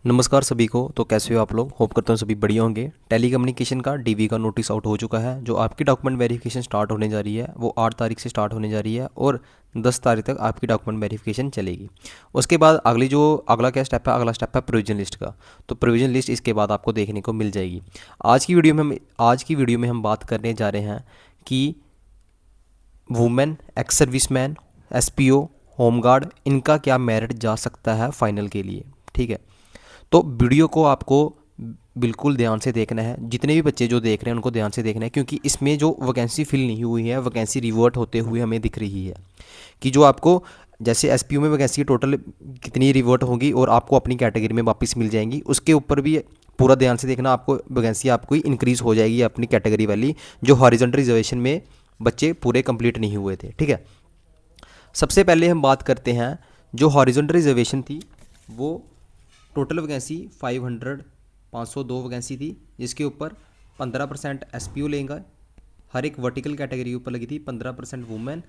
नमस्कार सभी को। तो कैसे हो आप लोग? होप करता हूँ सभी बढ़िया होंगे। टेली कम्युनिकेशन का डीवी का नोटिस आउट हो चुका है। जो आपकी डॉक्यूमेंट वेरिफिकेशन स्टार्ट होने जा रही है वो 8 तारीख से स्टार्ट होने जा रही है और 10 तारीख तक आपकी डॉक्यूमेंट वेरिफिकेशन चलेगी। उसके बाद अगला क्या स्टेप है? अगला स्टेप है प्रोविजन लिस्ट का। तो प्रोविजन लिस्ट इसके बाद आपको देखने को मिल जाएगी। आज की वीडियो में हम बात करने जा रहे हैं कि women, ex serviceman, SPO, home guard, इनका क्या मेरिट जा सकता है फाइनल के लिए। ठीक है, तो वीडियो को आपको बिल्कुल ध्यान से देखना है। जितने भी बच्चे जो देख रहे हैं उनको ध्यान से देखना है, क्योंकि इसमें जो वैकेंसी फिल नहीं हुई है, वैकेंसी रिवर्ट होते हुए हमें दिख रही है कि जो आपको जैसे एसपीओ में वैकेंसी टोटल कितनी रिवर्ट होगी और आपको अपनी कैटेगरी में वापस मिल जाएंगी, उसके ऊपर भी पूरा ध्यान से देखना। आपको वैकेंसी आपको इंक्रीज़ हो जाएगी अपनी कैटेगरी वाली, जो हॉरिजॉन्टल रिजर्वेशन में बच्चे पूरे कंप्लीट नहीं हुए थे। ठीक है, सबसे पहले हम बात करते हैं जो हॉरिजॉन्टल रिजर्वेशन थी वो टोटल वैकेंसी 502 वैकेंसी थी, जिसके ऊपर 15% एसपीओ लेंगे। हर एक वर्टिकल कैटेगरी के ऊपर लगी थी 15% वुमेन,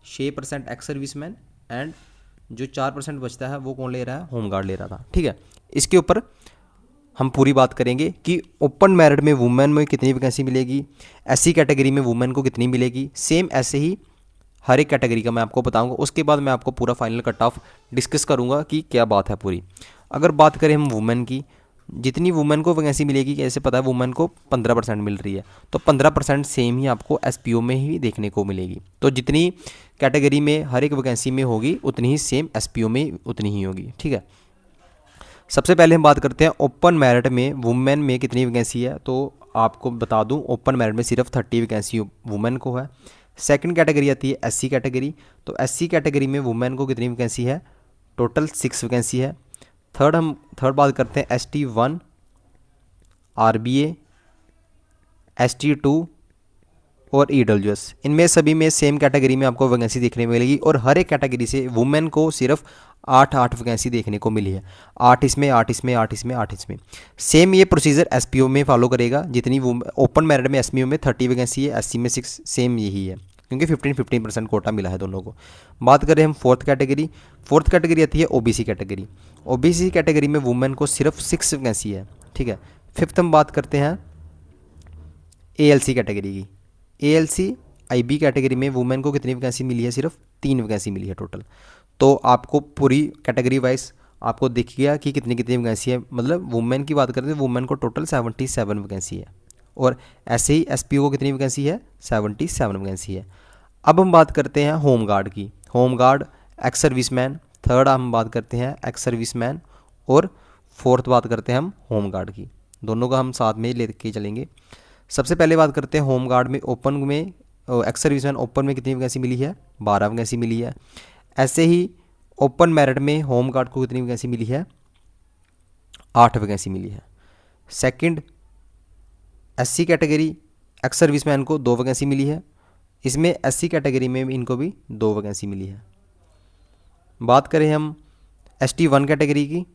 6% एक्स सर्विसमैन एंड जो 4% बचता है वो कौन ले रहा है? होमगार्ड ले रहा था। ठीक है, इसके ऊपर हम पूरी बात करेंगे कि ओपन मेरिट में वुमेन में कितनी वैकेंसी मिलेगी, एससी कैटेगरी में वुमेन को कितनी मिलेगी, सेम ऐसे ही हर एक कैटेगरी का मैं आपको बताऊंगा। उसके बाद मैं आपको पूरा फाइनल कट ऑफ डिस्कस करूंगा कि क्या बात है पूरी। अगर बात करें हम वुमेन की, जितनी वुमेन को वैकेंसी मिलेगी, कैसे पता है? वुमेन को 15% मिल रही है, तो 15% सेम ही आपको एसपीओ में ही देखने को मिलेगी। तो जितनी कैटेगरी में हर एक वैकेंसी में होगी उतनी ही सेम एसपीओ में उतनी ही होगी। ठीक है, सबसे पहले हम बात करते हैं ओपन मेरिट में वुमेन में कितनी वैकेंसी है। तो आपको बता दूं, ओपन मेरिट में सिर्फ 30 वैकेंसी वुमेन को है। सेकंड कैटेगरी आती है एससी कैटेगरी। तो एससी कैटेगरी में वुमेन को कितनी वैकेंसी है? टोटल 6 वैकेंसी है। थर्ड बात करते हैं ST1, RBA, ST2 और EWS। इनमें सभी में सेम कैटेगरी में आपको वैकेंसी देखने को मिलेगी और हर एक कैटेगरी से वुमेन को सिर्फ 8 वैकेंसी देखने को मिली है। 8 इसमें, 8 इसमें, 8 इसमें, 8 इसमें। सेम ये प्रोसीजर एसपीओ में फॉलो करेगा। जितनी ओपन मेरिट में एसपीओ में 30 वैकेंसी है, एससी में 6, सेम यही है, क्योंकि 15% कोटा मिला है दोनों को। बात करें हम फोर्थ कैटेगरी आती है ओबीसी कैटेगरी। ओबीसी कैटेगरी में वुमेन को सिर्फ 6 वैकेंसी है। ठीक है, फिफ्थ हम बात करते हैं एएलसी कैटेगरी की। एएलसी आईबी कैटेगरी में वुमेन को कितनी वैकेंसी मिली है? सिर्फ 3 वैकेंसी मिली है टोटल। तो आपको पूरी कैटेगरी वाइज आपको दिख गया कि कितनी कितनी वैकेंसी है। मतलब वुमेन की बात करते हैं, वुमेन को टोटल 77 वैकेंसी है और ऐसे ही एसपीओ को कितनी वैकेंसी है? 77 वैकेंसी है। अब हम बात करते हैं होमगार्ड की। Home guard, ex serviceman. थर्ड हम बात करते हैं एक्स सर्विसमैन और फोर्थ बात करते हैं हम होमगार्ड की। दोनों का हम साथ में लेके चलेंगे। सबसे पहले बात करते हैं होमगार्ड में। ओपन में एक्स सर्विसमैन ओपन में कितनी वैकेंसी मिली है? 12 वैकेंसी मिली है। ऐसे ही ओपन मेरिट में होमगार्ड को कितनी वैकेंसी मिली है? 8 वैकेंसी मिली है। Second SC category, ex serviceman को 2 वैकेंसी मिली है। इसमें एससी कैटेगरी में इनको भी 2 वैकेंसी मिली है। बात करें हम ST1 कैटेगरी की।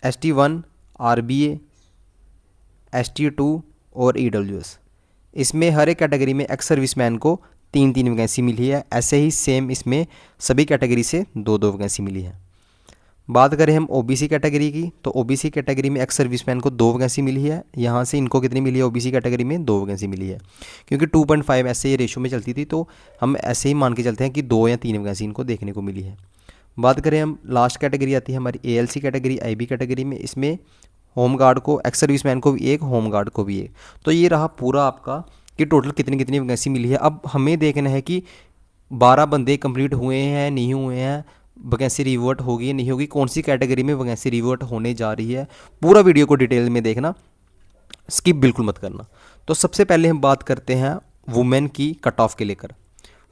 ST1, RBA, ST2 और EWS। इसमें हर एक कैटेगरी में एक्स सर्विसमैन को 3 वैकेंसी मिली है। ऐसे ही सेम इसमें सभी कैटेगरी से 2 वैकेंसी मिली है। बात करें हम ओबीसी कैटेगरी की, तो ओबीसी कैटेगरी में एक्स सर्विसमैन को 2 वैकेंसी मिली है। यहाँ से इनको कितनी मिली है? ओबीसी कैटेगरी में 2 वैकेंसी मिली है, क्योंकि 2.5 ऐसे ये रेशो में चलती थी, तो हम ऐसे ही मान के चलते हैं कि 2 या 3 वैकेंसी इनको देखने को मिली है। बात करें हम, लास्ट कैटेगरी आती है हमारी एएलसी कैटेगरी, आईबी कैटेगरी में। इसमें होमगार्ड को, एक्स सर्विसमैन को भी 1, होमगार्ड को भी 1। तो ये रहा पूरा आपका कि टोटल कितनी कितनी वैकेंसी मिली है। अब हमें देखना है कि 12 बंदे कंप्लीट हुए हैं, नहीं हुए हैं, वैकेंसी रिवर्ट होगी नहीं होगी, कौन सी कैटेगरी में वैकेंसी रिवर्ट होने जा रही है। पूरा वीडियो को डिटेल में देखना, स्किप बिल्कुल मत करना। तो सबसे पहले हम बात करते हैं वुमेन की कट ऑफ के लेकर।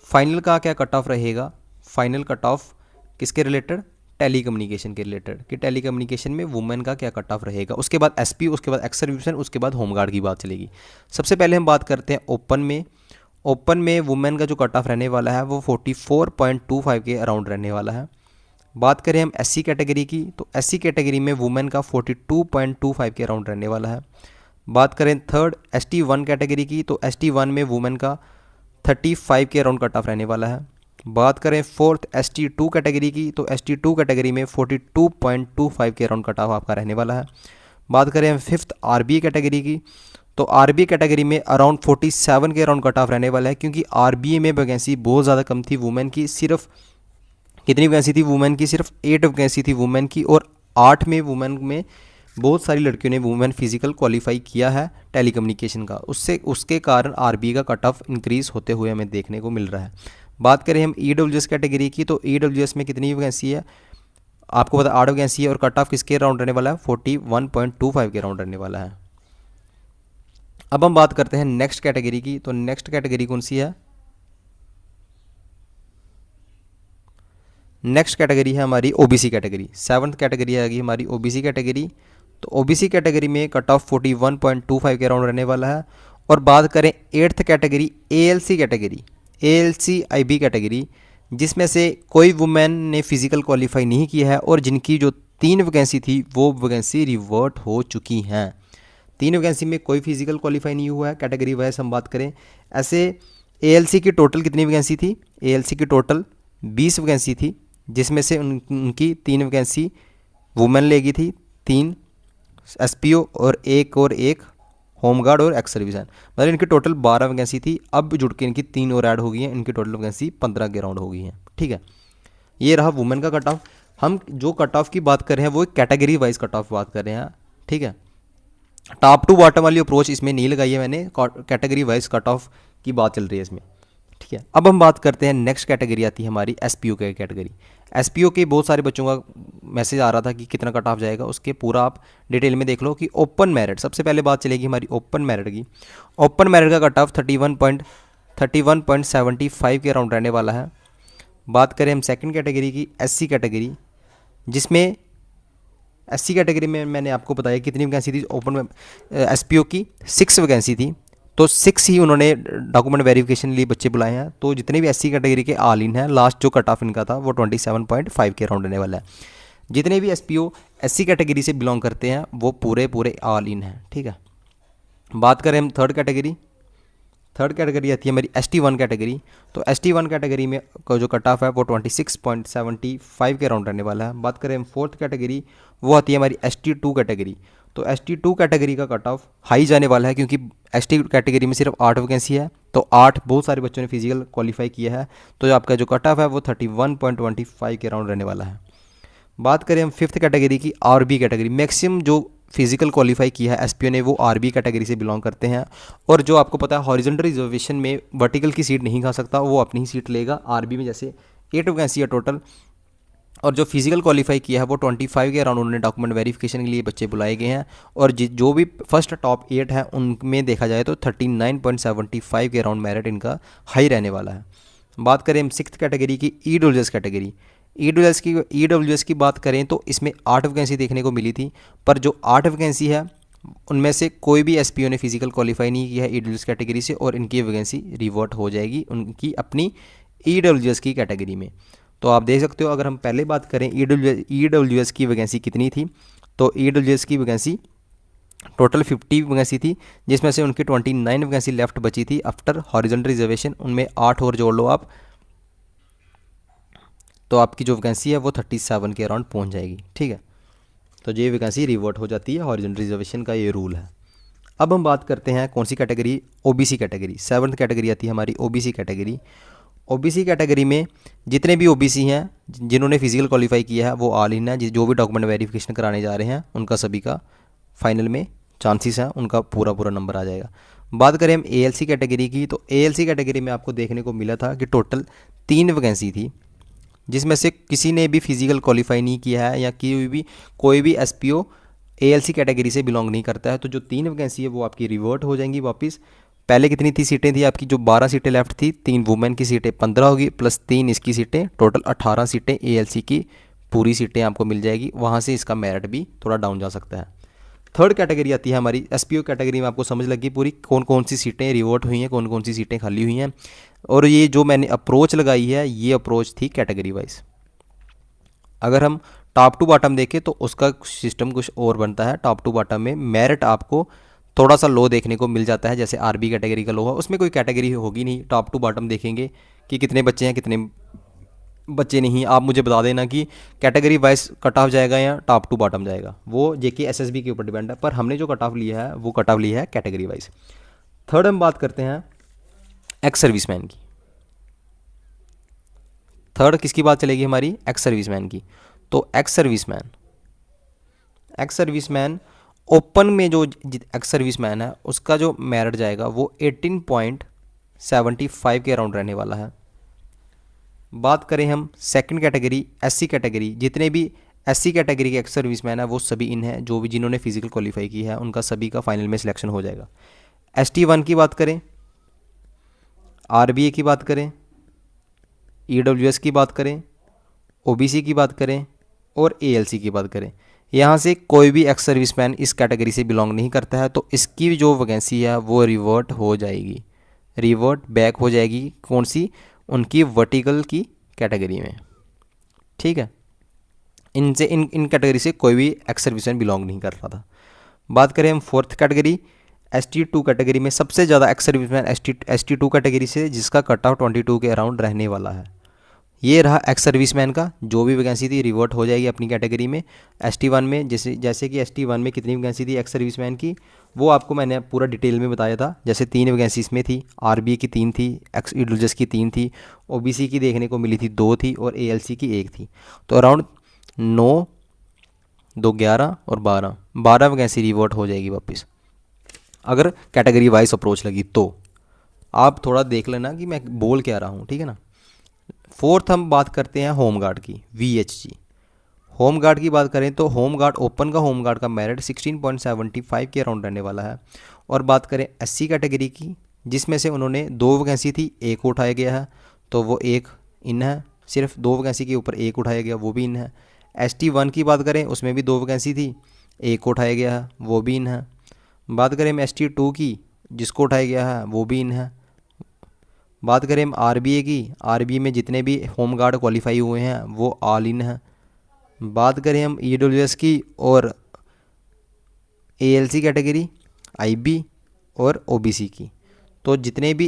फाइनल का क्या कट ऑफ रहेगा? फाइनल कट ऑफ किसके रिलेटेड? टेली कम्युनिकेशन के रिलेटेड, कि टेली कम्युनिकेशन में वुमेन का क्या कट ऑफ रहेगा। उसके बाद एसपी, उसके बाद एक्स सर्विसमैन, उसके बाद होमगार्ड की बात चलेगी। सबसे पहले हम बात करते हैं ओपन में। ओपन में वुमेन का जो कट ऑफ रहने वाला है वो 44.25 के अराउंड रहने वाला है। बात करें हम एससी कैटेगरी की, तो एससी कैटेगरी में वुमेन का 42.25 के अराउंड रहने वाला है। बात करें थर्ड ST1 कैटेगरी की, तो ST1 में वुमेन का 35 के अराउंड कट ऑफ रहने वाला है। बात करें फोर्थ ST2 कैटेगरी की, तो ST2 कैटेगरी में 42.25 के अराउंड कट ऑफ आपका रहने वाला है। बात करें हम फिफ्थ RBA कैटेगरी की, तो RBA कैटेगरी में अराउंड 47 के अराउंड कट ऑफ रहने वाला है, क्योंकि RBA में वैकेंसी बहुत ज़्यादा कम थी वुमेन की। सिर्फ कितनी वैकेंसी थी वुमेन की? सिर्फ 8 वैकेंसी थी वुमेन की, और 8 में वुमेन में बहुत सारी लड़कियों ने वुमेन फिजिकल क्वालिफाई किया है टेलीकम्युनिकेशन का, उसके कारण RBA का कट ऑफ इंक्रीज़ होते हुए हमें देखने को मिल रहा है। बात करें हम EWS कैटेगरी की, तो EWS में कितनी वैकेंसी है? आपको पता 8 वैकेंसी है, और कट ऑफ किसके राउंड रहने वाला है? 41.25 के राउंड रहने वाला है। अब हम बात करते हैं नेक्स्ट कैटेगरी की, तो नेक्स्ट कैटेगरी कौन सी है? नेक्स्ट कैटेगरी है हमारी OBC कैटेगरी। सेवन्थ कैटेगरी आएगी हमारी OBC कैटेगरी। तो OBC कैटेगरी में कट ऑफ 41.25 के राउंड रहने वाला है। और बात करें eighth category ALC category, ALC IB category, जिसमें से कोई वुमेन ने फिजिकल क्वालिफाई नहीं किया है, और जिनकी जो 3 वैकेंसी थी वो वैकेंसी रिवर्ट हो चुकी हैं। 3 वैकेंसी में कोई फिजिकल क्वालिफाई नहीं हुआ है। कैटेगरी वाइज हम बात करें, ऐसे ALC की टोटल कितनी वैकेंसी थी? ALC की टोटल 20 वैकेंसी थी, जिसमें से उनकी 3 वैकेंसी वुमेन लेगी थी, 3 SPO और एक होमगार्ड और एक्स सर्विसमैन, मतलब इनकी टोटल 12 वैकेंसी थी। अब जुड़ के इनकी 3 और ऐड हो गई हैं, इनकी टोटल वैकेंसी 15 के राउंड हो गई हैं। ठीक है, ये रहा वुमेन का कट ऑफ। हम जो कट ऑफ की बात कर रहे हैं वो कैटेगरी वाइज कट ऑफ बात कर रहे हैं। ठीक है, टॉप टू बॉटम वाली अप्रोच इसमें नहीं लगाई है मैंने, कैटेगरी वाइज कट ऑफ की बात चल रही है इसमें। ठीक है, अब हम बात करते हैं नेक्स्ट कैटेगरी आती है हमारी SPO की कैटेगरी। SPO के बहुत सारे बच्चों का मैसेज आ रहा था कि कितना कट ऑफ जाएगा, उसके पूरा आप डिटेल में देख लो कि ओपन मेरिट, सबसे पहले बात चलेगी हमारी ओपन मेरिट की। ओपन मेरिट का कट ऑफ 31.75 के अराउंड रहने वाला है। बात करें हम सेकंड कैटेगरी की, SC कैटेगरी, जिसमें SC कैटेगरी में मैंने आपको बताया कितनी वैकेंसी थी ओपन में, SPO की 6 वैकेंसी थी, तो 6 ही उन्होंने डॉक्यूमेंट वेरिफिकेशन लिए बच्चे बुलाए हैं। तो जितने भी SC कैटेगरी के ऑल इन हैं, लास्ट जो कट ऑफ इनका था वो 27.5 के राउंड रहने वाला है। जितने भी SPO SC कैटेगरी से बिलोंग करते हैं वो पूरे ऑल इन हैं। ठीक है, बात करें हम थर्ड कैटेगरी आती है हमारी ST1 कैटेगरी। तो ST1 कैटेगरी में जो कट ऑफ है वो 26.75 के राउंड रहने वाला है। बात करें हम फोर्थ कैटेगरी, वो आती है हमारी ST2 कैटेगरी। तो ST2 कैटेगरी का कट ऑफ हाई जाने वाला है, क्योंकि ST कैटेगरी में सिर्फ 8 वैकेंसी है, तो 8 बहुत सारे बच्चों ने फिजिकल क्वालिफाई किया है, तो आपका जो कट ऑफ है वो 31.25 के राउंड रहने वाला है। बात करें हम फिफ्थ कैटेगरी की, RB कैटेगरी, मैक्सिमम जो फिजिकल क्वालिफाई किया है SPO ने वो RB कैटेगरी से बिलोंग करते हैं। और जो आपको पता है हॉरिजॉन्टल रिजर्वेशन में वर्टिकल की सीट नहीं खा सकता, वो अपनी ही सीट लेगा। RB में जैसे 8 वैकेंसी है टोटल, और जो फिजिकल क्वालिफाई किया है वो 25 के अराउंड उन्होंने डॉक्यूमेंट वेरिफिकेशन के लिए बच्चे बुलाए गए हैं। और जो भी फर्स्ट टॉप 8 है उनमें देखा जाए तो 39.75 के अराउंड मेरिट इनका हाई रहने वाला है। बात करें हम सिक्स्थ कैटेगरी की, EWS कैटेगरी। EWS की बात करें तो इसमें 8 वैकेंसी देखने को मिली थी, पर जो 8 वैकेंसी है उनमें से कोई भी SPO ने फिजिकल क्वालिफाई नहीं किया है EWS कैटेगरी से, और इनकी वैकेंसी रिवर्ट हो जाएगी उनकी अपनी EWS की कैटेगरी में। तो आप देख सकते हो, अगर हम पहले बात करें EWS की वैकेंसी कितनी थी, तो EWS की वैकेंसी टोटल 50 वैकेंसी थी, जिसमें से उनकी 29 वैकेंसी लेफ्ट बची थी आफ्टर हॉरिजॉन्टल रिजर्वेशन। उनमें 8 और जोड़ लो आप, तो आपकी जो वैकेंसी है वो 37 के अराउंड पहुंच जाएगी। ठीक है, तो ये वैकेंसी रिवर्ट हो जाती है, हॉरिजॉन्टल रिजर्वेशन का ये रूल है। अब हम बात करते हैं कौन सी category, OBC category. Seventh category आती है हमारी OBC कैटेगरी। OBC कैटेगरी में जितने भी OBC हैं जिन्होंने फिजिकल क्वालिफाई किया है वो ऑल इन है, जो भी डॉक्यूमेंट वेरिफिकेशन कराने जा रहे हैं उनका सभी का फाइनल में चांसेस हैं, उनका पूरा नंबर आ जाएगा। बात करें हम ALC कैटेगरी की, तो ALC कैटेगरी में आपको देखने को मिला था कि टोटल 3 वैकेंसी थी, जिसमें से किसी ने भी फिजिकल क्वालिफाई नहीं किया है या कोई भी SPO ALC कैटेगरी से बिलोंग नहीं करता है। तो जो 3 वैकेंसी है वो आपकी रिवर्ट हो जाएंगी वापस। पहले कितनी थी सीटें थी आपकी, जो 12 सीटें लेफ्ट थी, 3 वुमेन की सीटें 15 होगी, प्लस 3 इसकी सीटें, टोटल 18 सीटें ALC की पूरी सीटें आपको मिल जाएगी। वहाँ से इसका मेरिट भी थोड़ा डाउन जा सकता है। थर्ड कैटेगरी आती है हमारी SPO कैटेगरी में। आपको समझ लगी पूरी कौन कौन सी सीटें रिवर्ट हुई हैं, कौन कौन सी सीटें खाली हुई हैं। और ये जो मैंने अप्रोच लगाई है ये अप्रोच थी कैटेगरी वाइज। अगर हम टॉप टू बॉटम देखें तो उसका सिस्टम कुछ और बनता है। टॉप टू बॉटम में मेरिट आपको थोड़ा सा लो देखने को मिल जाता है, जैसे आरबी कैटेगरी का लो है, उसमें कोई कैटेगरी होगी नहीं, टॉप टू बॉटम देखेंगे कि कितने बच्चे हैं कितने बच्चे नहीं। आप मुझे बता देना कि कैटेगरी वाइज कट ऑफ जाएगा या टॉप टू बॉटम जाएगा, वो जेके एसएसबी के ऊपर डिपेंड है, पर हमने जो कट ऑफ लिया है वो कट ऑफ लिया है कैटेगरी वाइज। थर्ड हम बात करते हैं एक्स सर्विसमैन की। थर्ड किसकी बात चलेगी हमारी? एक्स सर्विसमैन की। तो एक्स सर्विसमैन ओपन में जो एक्स सर्विसमैन है उसका जो मेरिट जाएगा वो 18.75 के अराउंड रहने वाला है। बात करें हम सेकंड कैटेगरी एससी कैटेगरी, जितने भी एससी कैटेगरी के एक्स सर्विसमैन है वो सभी इन है, जो भी जिन्होंने फिजिकल क्वालिफाई की है उनका सभी का फाइनल में सिलेक्शन हो जाएगा। ST1 की बात करें, RBA की बात करें, EWS की बात करें, OBC की बात करें और ALC की बात करें, यहाँ से कोई भी एक्स सर्विसमैन इस कैटेगरी से बिलोंग नहीं करता है, तो इसकी जो वैकेंसी है वो रिवर्ट हो जाएगी, रिवर्ट बैक हो जाएगी। कौन सी? उनकी वर्टिकल की कैटेगरी में। ठीक है, इनसे इन कैटेगरी से कोई भी एक्स सर्विसमैन बिलोंग नहीं कर रहा था। बात करें हम फोर्थ कैटेगरी ST2 कैटेगरी में, सबसे ज़्यादा एक्स सर्विसमैन ST2 कैटेगरी से, जिसका कट ऑफ 22 के अराउंड रहने वाला है। ये रहा एक्स सर्विसमैन का, जो भी वैकेंसी थी रिवर्ट हो जाएगी अपनी कैटेगरी में। ST1 में जैसे कि ST1 में कितनी वैकेंसी थी एक्स सर्विसमैन की, वो आपको मैंने पूरा डिटेल में बताया था। जैसे 3 वैकेंसी इसमें थी, RBA की 3 थी, एक्स EWS की 3 थी, OBC की देखने को मिली थी 2 थी और ALC की 1 थी। तो अराउंड 9, 2, 11 और 12 वैकेंसी रिवर्ट हो जाएगी वापस, अगर कैटेगरी वाइज अप्रोच लगी तो। आप थोड़ा देख लेना कि मैं बोल क्या रहा हूँ, ठीक है ना। फोर्थ हम बात करते हैं होमगार्ड की, VHG। होमगार्ड की बात करें तो होमगार्ड, ओपन का होमगार्ड का मेरिट 16.75 के अराउंड रहने वाला है। और बात करें SC कैटेगरी की, जिसमें से उन्होंने 2 वैकेंसी थी, 1 उठाया गया है, तो वो 1 इन है। सिर्फ 2 वैकेंसी के ऊपर 1 उठाया गया, वो भी इन है। ST1 की बात करें, उसमें भी 2 वैकेंसी थी, 1 उठाया गया है, वो भी इन है। बात करें हम ST2 की, जिसको उठाया गया है वो भी इन है। बात करें हम RBA की, RBA में जितने भी होमगार्ड क्वालिफाई हुए हैं वो ऑल इन हैं। बात करें हम EWS की और ALC कैटेगरी, IB और OBC की, तो जितने भी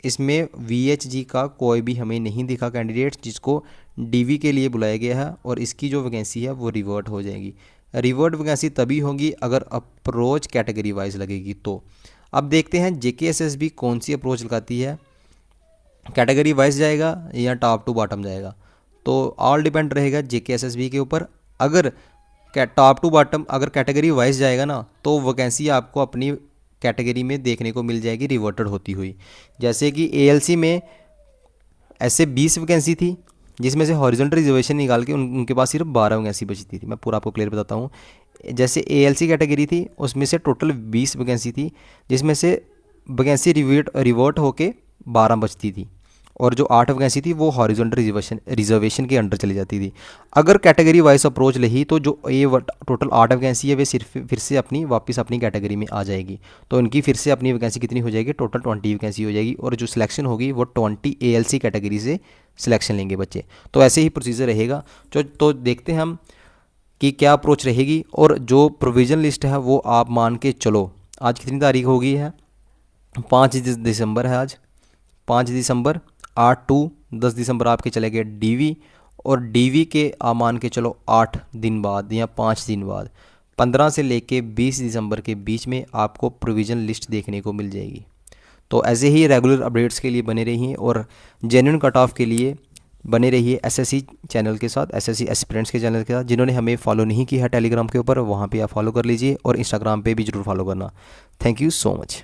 इसमें VHG का कोई भी हमें नहीं दिखा कैंडिडेट जिसको DV के लिए बुलाया गया है, और इसकी जो वैकेंसी है वो रिवर्ट हो जाएगी। रिवर्ट वैकेंसी तभी होगी अगर अप्रोच कैटेगरी वाइज लगेगी तो। अब देखते हैं JKSSB कौन सी अप्रोच लगाती है, कैटेगरी वाइज जाएगा या टॉप टू बॉटम जाएगा, तो ऑल डिपेंड रहेगा JKSSB के ऊपर। अगर टॉप टू बॉटम अगर कैटेगरी वाइज जाएगा ना, तो वैकेंसी आपको अपनी कैटेगरी में देखने को मिल जाएगी रिवर्टेड होती हुई। जैसे कि ALC में ऐसे 20 वैकेंसी थी, जिसमें से हॉरिजॉन्टल रिजर्वेशन निकाल के उनके पास सिर्फ 12 वैकेंसी बची थी। मैं पूरा आपको क्लियर बताता हूँ। जैसे ALC कैटेगरी थी, उसमें से टोटल 20 वैकेंसी थी, जिसमें से वैकेंसी रिवर्ट होके 12 बचती थी, और जो 8 वैकेंसी थी वो हॉरिजॉन्टल रिजर्वेशन के अंडर चली जाती थी। अगर कैटेगरी वाइज अप्रोच रही तो जो टोटल 8 वैकेंसी है वे सिर्फ फिर से वापस अपनी कैटेगरी में आ जाएगी, तो इनकी फिर से अपनी वैकेंसी कितनी हो जाएगी, टोटल 20 वैकेंसी हो जाएगी, और जो सिलेक्शन होगी वो 20 ALC कैटेगरी से सिलेक्शन लेंगे बच्चे। तो ऐसे ही प्रोसीजर रहेगा। तो देखते हैं हम कि क्या अप्रोच रहेगी। और जो प्रोविजन लिस्ट है वो आप मान के चलो, आज कितनी तारीख हो गई है, 5 दिसंबर है आज, 5 दिसंबर, 8 टू 10 दिसंबर आपके चले गए DV, और DV के आप मान के चलो 8 दिन बाद या 5 दिन बाद, 15 से लेके 20 दिसंबर के बीच में आपको प्रोविजन लिस्ट देखने को मिल जाएगी। तो ऐसे ही रेगुलर अपडेट्स के लिए बने रहिए, और जेन्युइन कट ऑफ के लिए बने रहिए SSC चैनल के साथ, SSC एस्पिरेंट्स के चैनल के साथ। जिन्होंने हमें फॉलो नहीं किया है टेलीग्राम के ऊपर, वहाँ पे आप फॉलो कर लीजिए, और इंस्टाग्राम पे भी ज़रूर फॉलो करना। Thank you so much.